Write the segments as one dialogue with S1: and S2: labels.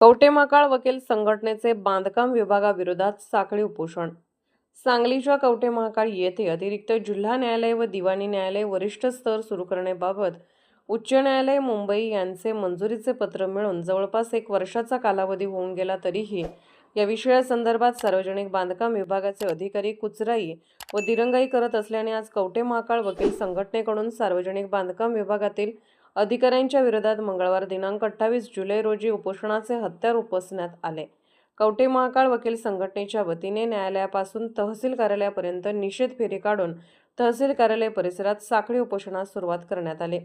S1: कवठेमहांकाळ वकील संघटनेचे बांधकाम विभागाविरोधात साखळी उपोषण. सांगलीच्या कवठेमहांकाळ येथे अतिरिक्त जिल्हा न्यायालय व दिवाणी न्यायालय वरिष्ठ स्तर सुरू करण्याबाबत उच्च न्यायालय मुंबई यांचे मंजुरीचे पत्र मिळून जवळपास 1 वर्षाचा कालावधी होऊन गेला तरीही या विषयासंदर्भात सार्वजनिक बांधकाम विभागाचे अधिकारी कुचराई व दिरंगाई करत असल्याने आज कवठेमहांकाळ वकील संघटनेकडून सार्वजनिक बांधकाम विभागातील अधिकाऱ्यांच्या विरोधात मंगळवार दिनांक 28 जुलै रोजी उपोषणाचे हत्यार उपसण्यात आले. कवठेमहांकाळ वकील संघटनेच्या वतीने न्यायालयापासून तहसील कार्यालयापर्यंत निषेध फेरी काढून तहसील कार्यालय परिसरात साखळी उपोषणास सुरुवात करण्यात आली.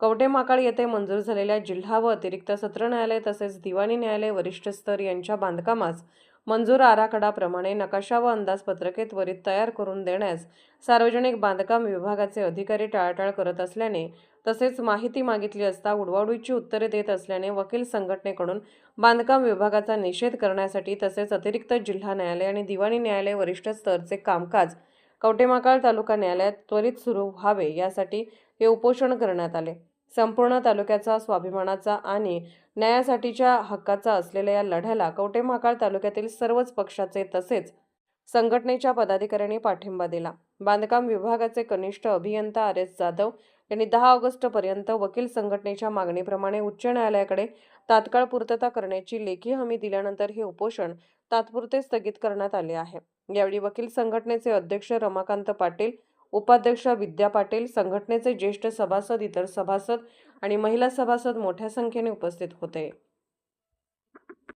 S1: कवठेमहांकाळ येथे मंजूर झालेल्या जिल्हा व अतिरिक्त सत्र न्यायालय तसेच दिवाणी न्यायालय वरिष्ठ स्तर यांच्या बांधकामास मंजूर आराखडाप्रमाणे नकाशा व अंदाजपत्रके त्वरित तयार करून देण्यास सार्वजनिक बांधकाम विभागाचे अधिकारी टाळाटाळ करत असल्याने तसेच माहिती मागितली असता उडवाउडवीची उत्तरे देत असल्याने वकील संघटनेकडून बांधकाम विभागाचा निषेध करण्यासाठी तसेच अतिरिक्त जिल्हा न्यायालय आणि दिवाणी न्यायालय वरिष्ठ स्तरचे कामकाज कवठेमहांकाळ तालुका न्यायालयात त्वरित सुरू व्हावे यासाठी हे उपोषण करण्यात आले. संपूर्ण तालुक्याचा स्वाभिमानाचा आणि न्यायासाठीच्या हक्काचा असलेल्या या लढ्याला कवठेमहांकाळ तालुक्यातील सर्वच पक्षाचे तसेच संघटनेच्या पदाधिकाऱ्यांनी पाठिंबा दिला. बांधकाम विभागाचे कनिष्ठ अभियंता आर. एस. जाधव यांनी 10 ऑगस्टपर्यंत वकील संघटनेच्या मागणीप्रमाणे उच्च न्यायालयाकडे तात्काळ पूर्तता करण्याची लेखी हमी दिल्यानंतर हे उपोषण तात्पुरते स्थगित करण्यात आले आहे. यावेळी वकील संघटनेचे अध्यक्ष रमाकांत पाटील, उपाध्यक्ष विद्या पाटील, संघटनेचे ज्येष्ठ सभासद, इतर सभासद आणि महिला सभासद मोठ्या संख्येने उपस्थित होते.